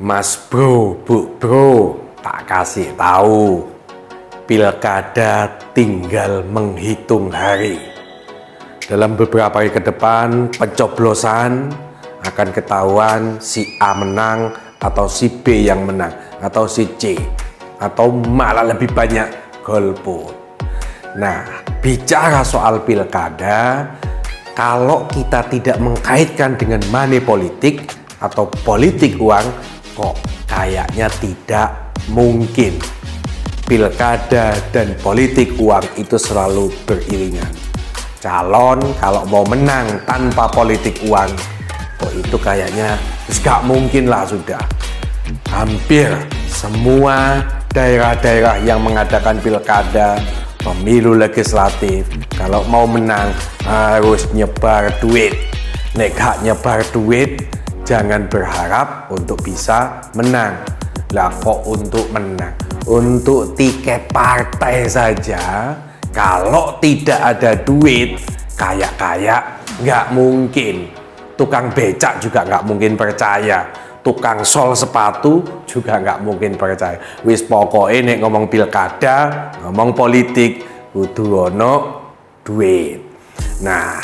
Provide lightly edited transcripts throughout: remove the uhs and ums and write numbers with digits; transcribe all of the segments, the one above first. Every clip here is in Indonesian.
Mas bro, bu bro, tak kasih tahu, pilkada tinggal menghitung hari. Dalam beberapa hari ke depan, pencoblosan akan ketahuan si A menang atau si B yang menang atau si C, atau malah lebih banyak golput. Nah, bicara soal pilkada, kalau kita tidak mengkaitkan dengan money politik atau politik uang, kok kayaknya tidak mungkin. Pilkada dan politik uang itu selalu beriringan. Calon kalau mau menang tanpa politik uang, kok itu kayaknya gak mungkin lah sudah. Hampir semua daerah-daerah yang mengadakan pilkada, pemilu legislatif, kalau mau menang harus nyebar duit. Nek gak nyebar duit, jangan berharap untuk bisa menang. Lah kok untuk menang? Untuk tiket partai saja, kalau tidak ada duit, kayak nggak mungkin. Tukang becak juga nggak mungkin percaya. Tukang sol sepatu juga nggak mungkin percaya. Wis pokoknya nek ngomong pilkada, ngomong politik, kudu ono duit. Nah,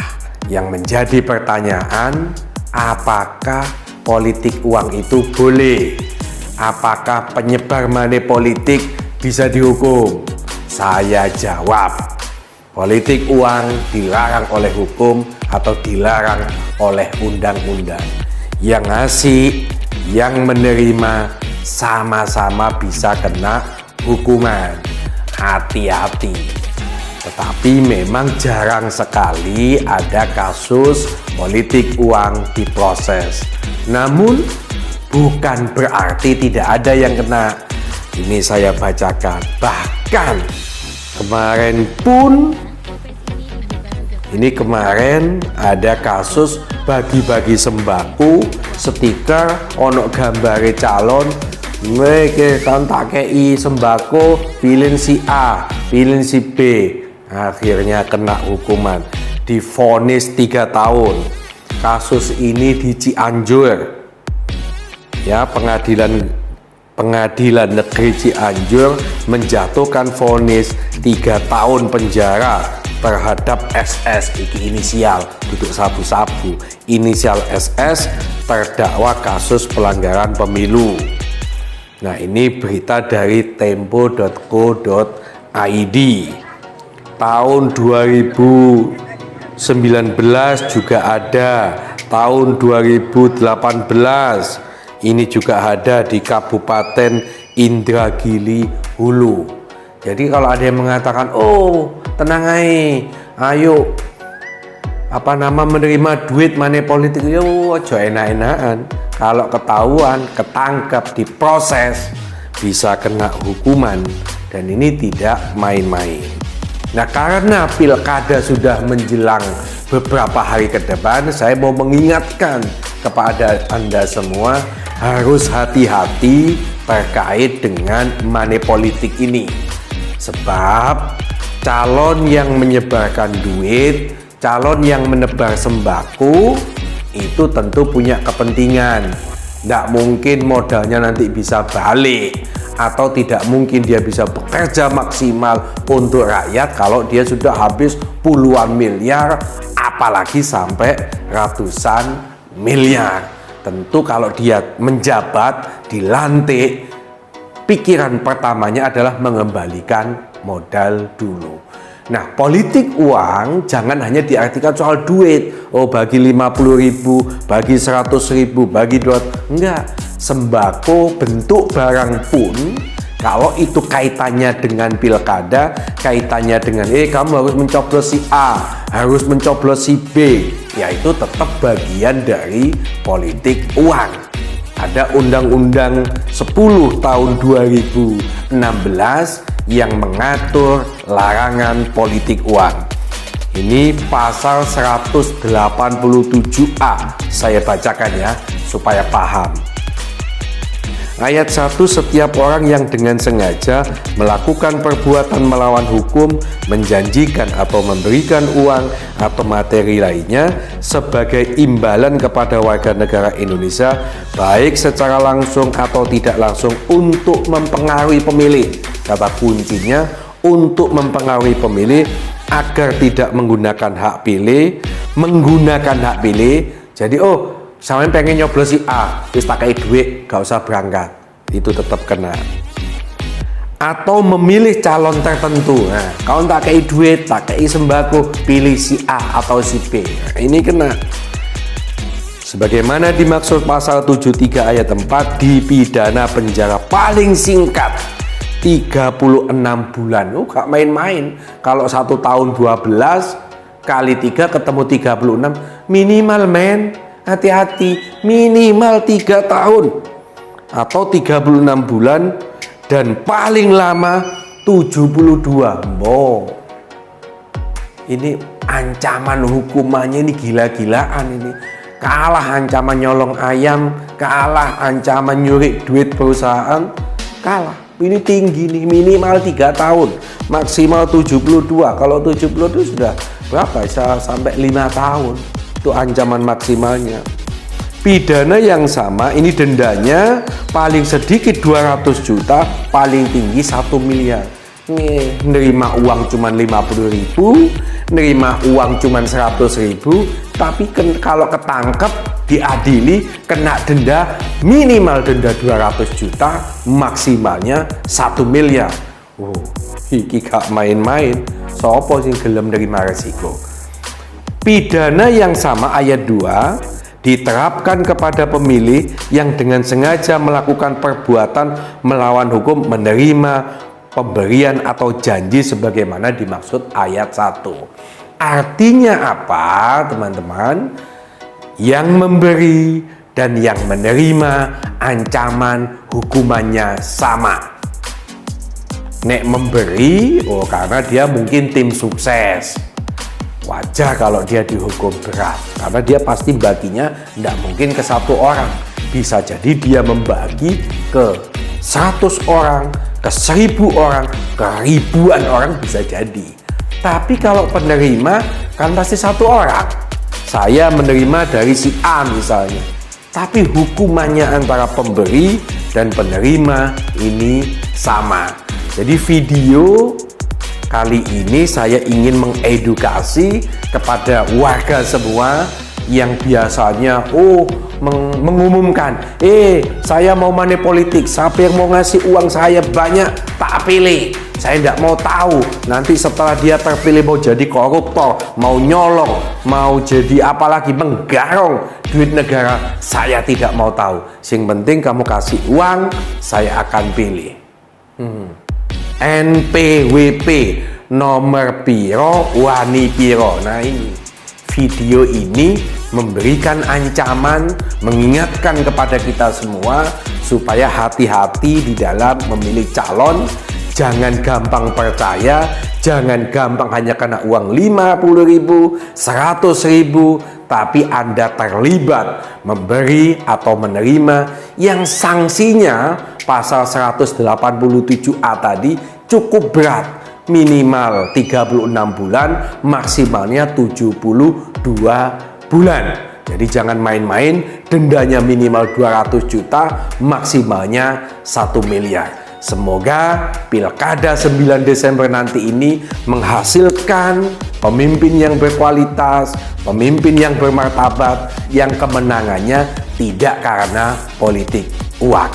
yang menjadi pertanyaan, apakah politik uang itu boleh? Apakah penyebar money politik bisa dihukum? Saya jawab, politik uang dilarang oleh hukum atau dilarang oleh undang-undang. Yang ngasih, yang menerima sama-sama bisa kena hukuman. Hati-hati. Tetapi memang jarang sekali ada kasus politik uang diproses. Namun bukan berarti tidak ada yang kena. Ini saya bacakan. Bahkan kemarin ada kasus bagi-bagi sembako, stiker ono gambare calon, mereka kan tak kei sembako, pilih si A, pilih si B, akhirnya kena hukuman, divonis 3 tahun. Kasus ini di Cianjur. Ya, pengadilan negeri Cianjur menjatuhkan vonis 3 tahun penjara terhadap SS, iki inisial duduk sabu-sabu, inisial SS terdakwa kasus pelanggaran pemilu. Nah, ini berita dari tempo.co.id. Tahun 2019 juga ada, tahun 2018 ini juga ada di Kabupaten Indragiri Hulu. Jadi kalau ada yang mengatakan, oh tenang ayo menerima duit money politik, yo ojo enak-enakan. Kalau ketahuan, ketangkap, diproses, bisa kena hukuman, dan ini tidak main-main. Nah, karena pilkada sudah menjelang beberapa hari ke depan, saya mau mengingatkan kepada Anda semua harus hati-hati terkait dengan money politik ini. Sebab calon yang menyebarkan duit, calon yang menebar sembako itu tentu punya kepentingan. Tidak mungkin modalnya nanti bisa balik, atau tidak mungkin dia bisa bekerja maksimal untuk rakyat kalau dia sudah habis puluhan miliar, apalagi sampai ratusan miliar. Tentu kalau dia menjabat, dilantik, pikiran pertamanya adalah mengembalikan modal dulu. Nah, politik uang jangan hanya diartikan soal duit. Oh, bagi 50.000, bagi 100.000, bagi 200. Enggak, sembako, bentuk barang pun, kalau itu kaitannya dengan pilkada, kaitannya dengan kamu harus mencoblos si A, harus mencoblos si B, ya itu tetap bagian dari politik uang. Ada Undang-Undang 10 tahun 2016 yang mengatur larangan politik uang. Ini pasal 187A, saya bacakan ya supaya paham. Ayat 1, setiap orang yang dengan sengaja melakukan perbuatan melawan hukum, menjanjikan atau memberikan uang atau materi lainnya sebagai imbalan kepada warga negara Indonesia, baik secara langsung atau tidak langsung, untuk mempengaruhi pemilih. Kata kuncinya, untuk mempengaruhi pemilih agar tidak menggunakan hak pilih. Jadi sampean pengen nyoblos si A, wis tak kei duit, gak usah berangkat, itu tetap kena. Atau memilih calon tertentu, nah, kalau tak kei duit, tak kei sembako, pilih si A atau si B, nah, ini kena. Sebagaimana dimaksud pasal 73 ayat 4, dipidana penjara paling singkat 36 bulan. Gak main-main. Kalau 1 tahun 12 kali 3 ketemu 36, minimal men. Hati-hati, minimal 3 tahun atau 36 bulan, dan paling lama 72. Ini ancaman hukumannya ini gila-gilaan ini. Kalah ancaman nyolong ayam, kalah ancaman nyuri duit perusahaan, kalah. Ini tinggi nih, minimal 3 tahun, maksimal 72. Kalau 70 itu sudah berapa? Bisa sampai 5 tahun. Itu ancaman maksimalnya. Pidana yang sama, ini dendanya paling sedikit 200 juta, paling tinggi 1 miliar. Nih, nerima uang cuman 50.000, nerima uang cuman 100.000, tapi kalau ketangkep, diadili, kena denda, minimal denda 200 juta, maksimalnya 1 miliar. Iki gak main-main. Sopo sing gelem nerima resiko. Pidana yang sama ayat 2 diterapkan kepada pemilih yang dengan sengaja melakukan perbuatan melawan hukum, menerima pemberian atau janji sebagaimana dimaksud ayat 1. Artinya apa, teman-teman? Yang memberi dan yang menerima ancaman hukumannya sama. Nek memberi, karena dia mungkin tim sukses, wajar kalau dia dihukum berat, karena dia pasti baginya tidak mungkin ke 1 orang, bisa jadi dia membagi ke 100 orang, ke 1000 orang, ke ribuan orang, bisa jadi. Tapi kalau penerima kan pasti 1 orang. Saya menerima dari si A misalnya, tapi hukumannya antara pemberi dan penerima ini sama. Jadi video kali ini saya ingin mengedukasi kepada warga semua yang biasanya mengumumkan, saya mau money politik, siapa yang mau ngasih uang saya banyak tak pilih. Saya tidak mau tahu nanti setelah dia terpilih mau jadi koruptor, mau nyolong, mau jadi apalagi menggarong duit negara, saya tidak mau tahu. Yang penting kamu kasih uang, saya akan pilih. NPWP nomor piro, wani piro. Nah, ini video ini memberikan ancaman, mengingatkan kepada kita semua supaya hati-hati di dalam memilih calon. Jangan gampang percaya, jangan gampang hanya karena uang 50.000, 100.000, tapi Anda terlibat memberi atau menerima yang sanksinya pasal 187A tadi cukup berat, minimal 36 bulan, maksimalnya 72 bulan. Jadi jangan main-main, dendanya minimal 200 juta, maksimalnya 1 miliar. Semoga Pilkada 9 Desember nanti ini menghasilkan pemimpin yang berkualitas, pemimpin yang bermartabat, yang kemenangannya tidak karena politik uang.